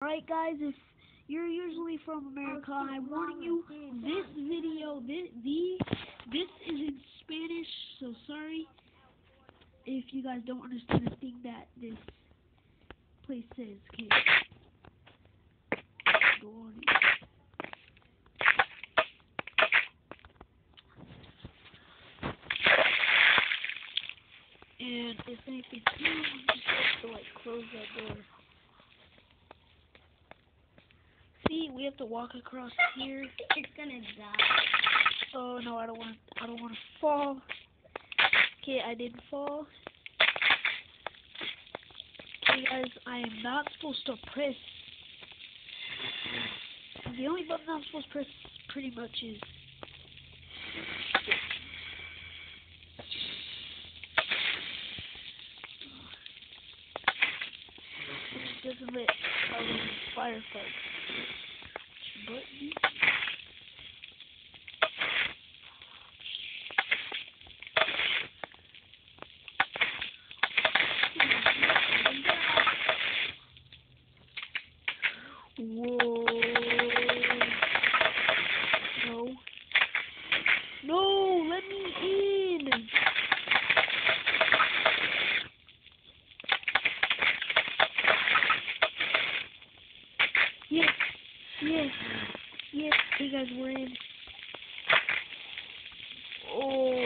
Alright guys, if you're usually from America, I'm warning you, this video, this is in Spanish, so sorry if you guys don't understand a thing that this place says. Okay, go on. And if anything, just have to like close that door. See, we have to walk across here. It's gonna die. Oh no, I don't want to fall. Okay, I didn't fall. Okay guys, I am not supposed to press. The only button I'm supposed to press pretty much is it doesn't let firefight. Button. Whoa. No. No, let me in. Yes. Yes. Yes. Hey guys, we're in. Oh. No,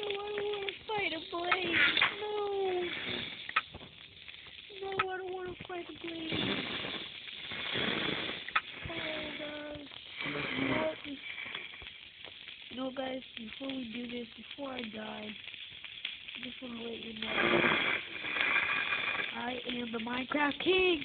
I don't want to fight a blade. No. No, I don't want to fight a blade. Oh, guys. What? You know, guys, before we do this, before I die, I just want to let you know, I am the Minecraft King.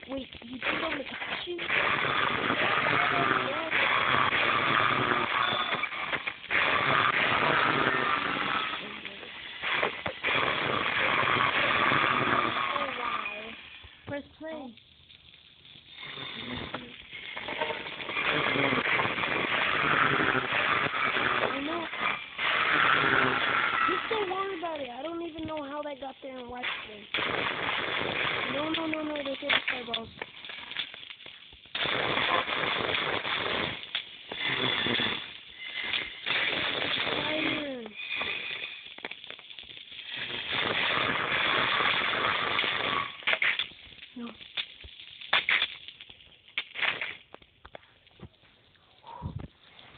Wait, you think I'm gonna touch you? Press play. I know. Just don't worry about it. I don't even know how that got there in life today. No, there's other fireballs. Fire. No.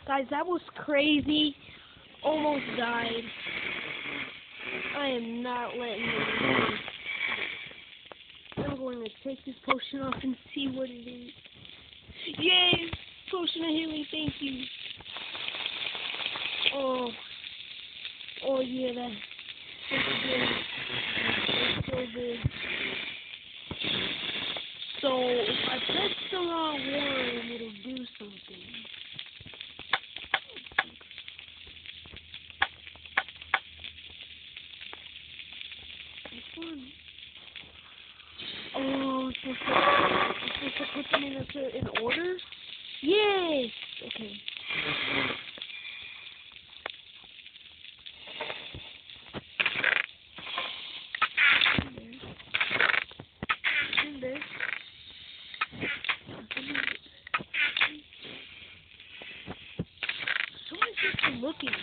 Guys, that was crazy. Almost died. I am not letting it go. I'm going to take this potion off and see what it is. Yay! Potion of healing, thank you. Oh. Oh yeah, that's good. That's so good. So, if I press the wrong one, it'll do something. Which one? Oh, I'm supposed to put them in order? Yes! Okay. In there. Someone's just looking.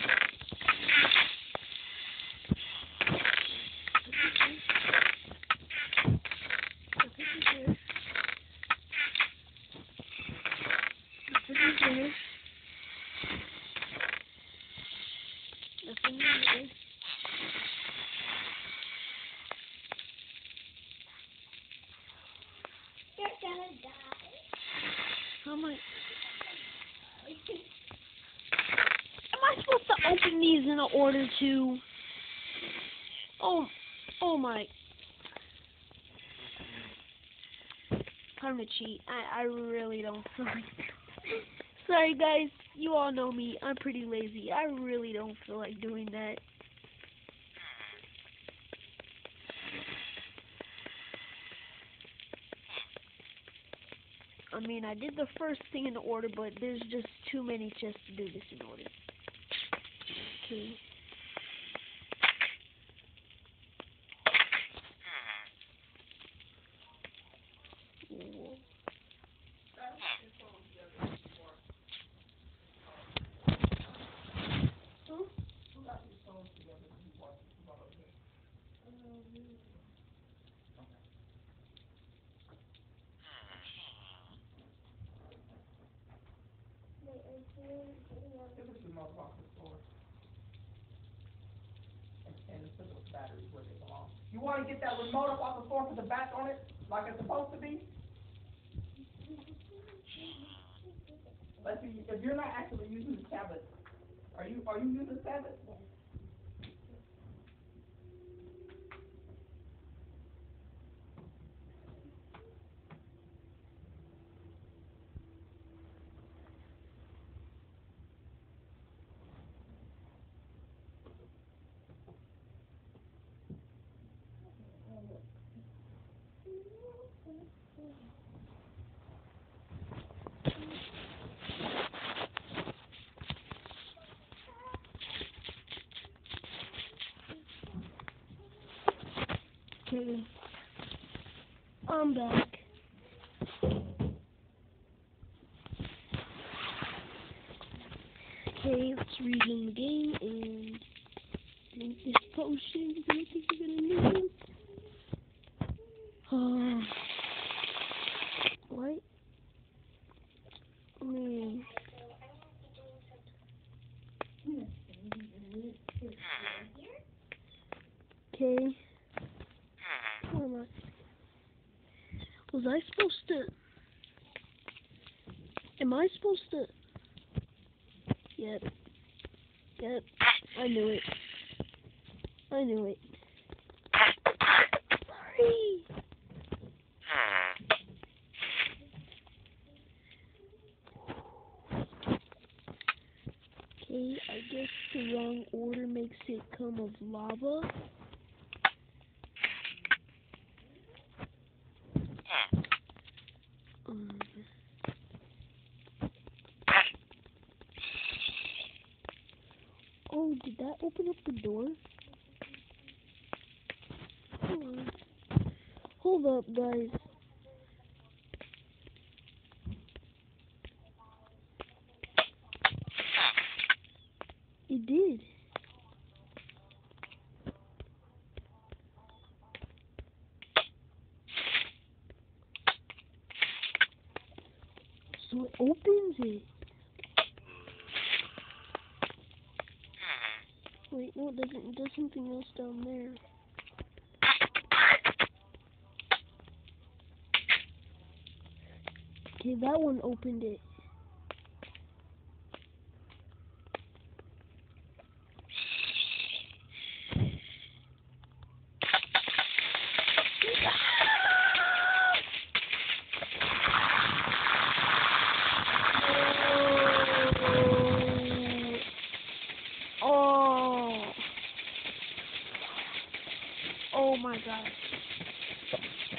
You're gonna die. How am I supposed to open these in order to? Oh my. Time to cheat. I really don't feel like. Sorry guys, you all know me. I'm pretty lazy. I really don't feel like doing that. I mean, I did the first thing in order, but there's just too many chests to do this in order. Okay. Whoa. Give it to the remote off the floor. And put those batteries where they belong. You want to get that remote up off the floor, put the back on it, like it's supposed to be? Let's see, if you're not actually using the tablet, are you using the tablet? Okay. I'm back. Okay, let's resume the game and drink this potion because I think we're gonna need it. What? I mean, okay. Where am I? Was I supposed to? Am I supposed to? Yep. Yep. I knew it. I knew it. Sorry. Okay, I guess the wrong order makes it come of lava. Oh, did that open up the door? Hold on. Hold up, guys. It did. So it opens it. Wait, no, it doesn't. It does something else down there. Okay, that one opened it. Oh my gosh.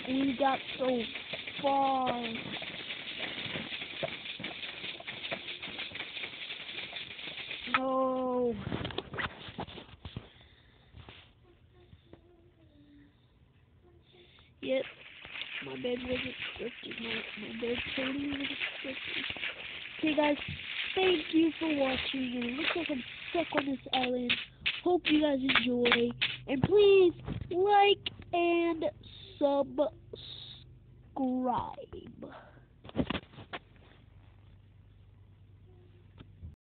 We got so far. No. Yep. My bed wasn't scripted. My bed totally wasn't scripted. Okay guys, thank you for watching. And it looks like I'm stuck on this island. Hope you guys enjoy. And please like and subscribe.